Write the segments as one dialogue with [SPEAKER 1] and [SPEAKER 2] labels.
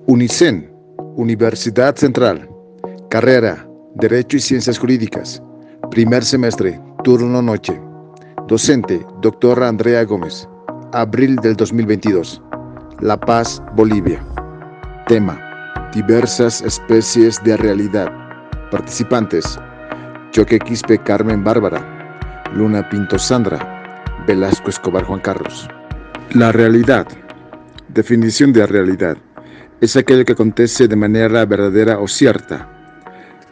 [SPEAKER 1] UNICEN, Universidad Central, carrera, Derecho y Ciencias Jurídicas, primer semestre, turno noche, docente, doctora Andrea Gómez, abril del 2022, La Paz, Bolivia. Tema, diversas especies de realidad. Participantes, Choque Quispe Carmen Bárbara, Luna Pinto Sandra, Velasco Escobar Juan Carlos. La realidad. Definición de realidad. Es aquello que acontece de manera verdadera o cierta.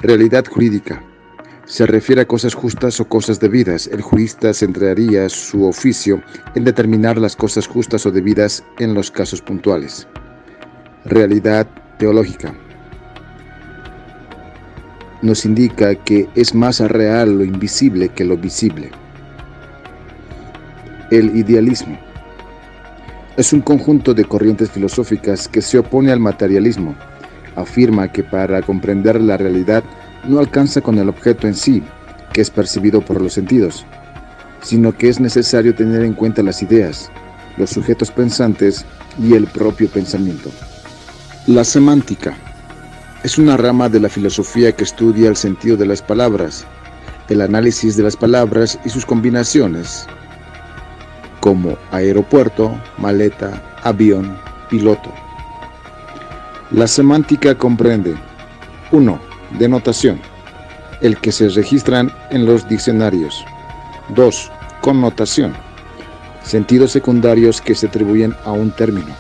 [SPEAKER 1] Realidad jurídica. Se refiere a cosas justas o cosas debidas. El jurista centraría su oficio en determinar las cosas justas o debidas en los casos puntuales. Realidad teológica. Nos indica que es más real lo invisible que lo visible. El idealismo. Es un conjunto de corrientes filosóficas que se opone al materialismo. Afirma que para comprender la realidad no alcanza con el objeto en sí, que es percibido por los sentidos, sino que es necesario tener en cuenta las ideas, los sujetos pensantes y el propio pensamiento. La semántica es una rama de la filosofía que estudia el sentido de las palabras, el análisis de las palabras y sus combinaciones, como aeropuerto, maleta, avión, piloto. La semántica comprende 1. Denotación, el que se registran en los diccionarios. 2. Connotación, sentidos secundarios que se atribuyen a un término.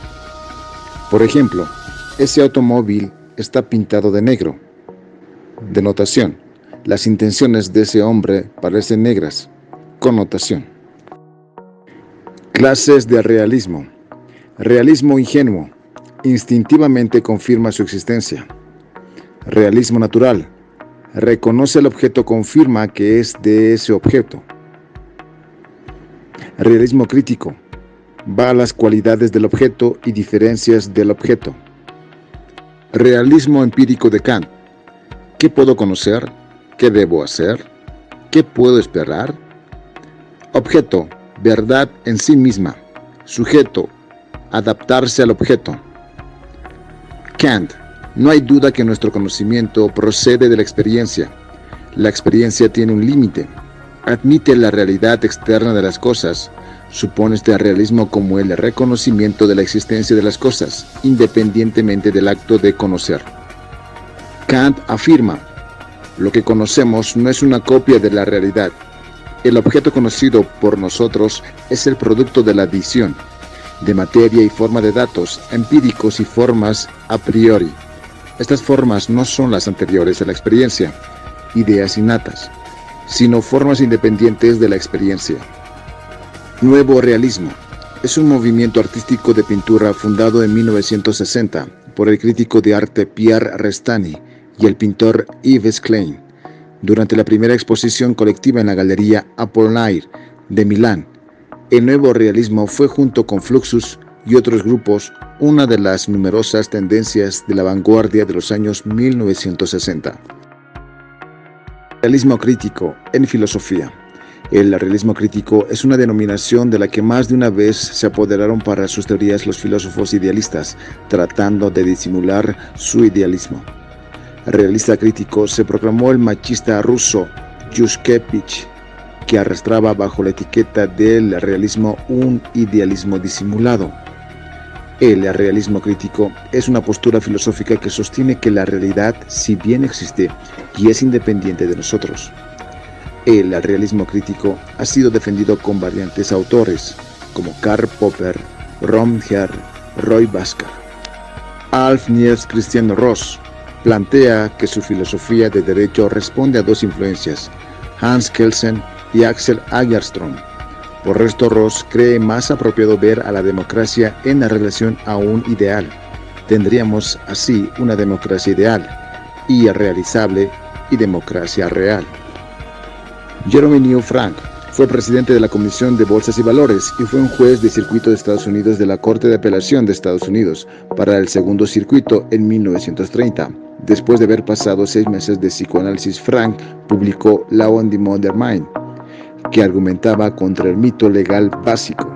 [SPEAKER 1] Por ejemplo, ese automóvil está pintado de negro. Denotación, las intenciones de ese hombre parecen negras. Connotación. Clases de realismo. Realismo ingenuo, instintivamente confirma su existencia. Realismo natural, reconoce el objeto, confirma que es de ese objeto. Realismo crítico, va a las cualidades del objeto y diferencias del objeto. Realismo empírico de Kant, ¿qué puedo conocer? ¿Qué debo hacer? ¿Qué puedo esperar? Objeto, verdad en sí misma. Sujeto, adaptarse al objeto. Kant, no hay duda que nuestro conocimiento procede de la experiencia. La experiencia tiene un límite. Admite la realidad externa de las cosas. Supone este realismo como el reconocimiento de la existencia de las cosas, independientemente del acto de conocer. Kant afirma, lo que conocemos no es una copia de la realidad. El objeto conocido por nosotros es el producto de la adición de materia y forma de datos empíricos y formas a priori. Estas formas no son las anteriores a la experiencia, ideas innatas, sino formas independientes de la experiencia. Nuevo realismo es un movimiento artístico de pintura fundado en 1960 por el crítico de arte Pierre Restany y el pintor Yves Klein. Durante la primera exposición colectiva en la Galería Apollinaire de Milán, el nuevo realismo fue, junto con Fluxus y otros grupos, una de las numerosas tendencias de la vanguardia de los años 1960. Realismo crítico en filosofía. El realismo crítico es una denominación de la que más de una vez se apoderaron para sus teorías los filósofos idealistas, tratando de disimular su idealismo. Realista crítico se proclamó el machista ruso Yushkevich, que arrastraba bajo la etiqueta del realismo un idealismo disimulado. El realismo crítico es una postura filosófica que sostiene que la realidad, si bien existe, y es independiente de nosotros. El realismo crítico ha sido defendido con variantes autores, como Karl Popper, Romher, Roy Bhaskar. Alf Niels Christian Ross plantea que su filosofía de derecho responde a dos influencias, Hans Kelsen y Axel Agerström. Por esto, Ross cree más apropiado ver a la democracia en la relación a un ideal. Tendríamos así una democracia ideal y realizable y democracia real. Jeremy New Frank fue presidente de la Comisión de Bolsas y Valores y fue un juez de circuito de Estados Unidos de la Corte de Apelación de Estados Unidos para el segundo circuito en 1930. Después de haber pasado 6 meses de psicoanálisis, Frank publicó Law on the Modern Mind, que argumentaba contra el mito legal básico.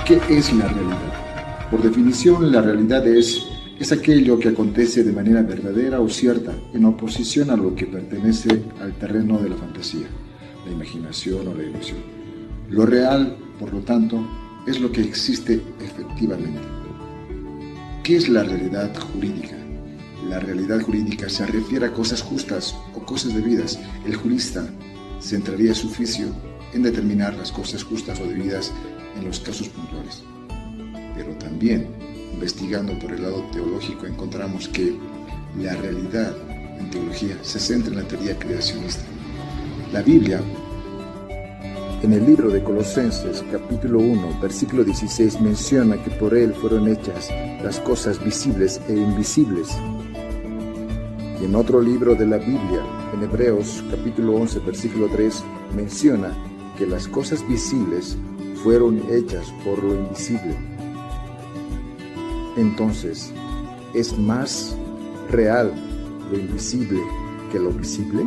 [SPEAKER 2] ¿Qué es la realidad? Por definición, la realidad es aquello que acontece de manera verdadera o cierta, en oposición a lo que pertenece al terreno de la fantasía, la imaginación o la ilusión. Lo real, por lo tanto, es lo que existe efectivamente. ¿Qué es la realidad jurídica? La realidad jurídica se refiere a cosas justas o cosas debidas. El jurista centraría su oficio en determinar las cosas justas o debidas en los casos puntuales. Pero también, investigando por el lado teológico, encontramos que la realidad en teología se centra en la teoría creacionista. La Biblia, en el libro de Colosenses, capítulo 1, versículo 16, menciona que por Él fueron hechas las cosas visibles e invisibles. Y en otro libro de la Biblia, en Hebreos, capítulo 11, versículo 3, menciona que las cosas visibles fueron hechas por lo invisible. Entonces, ¿es más real lo invisible que lo visible?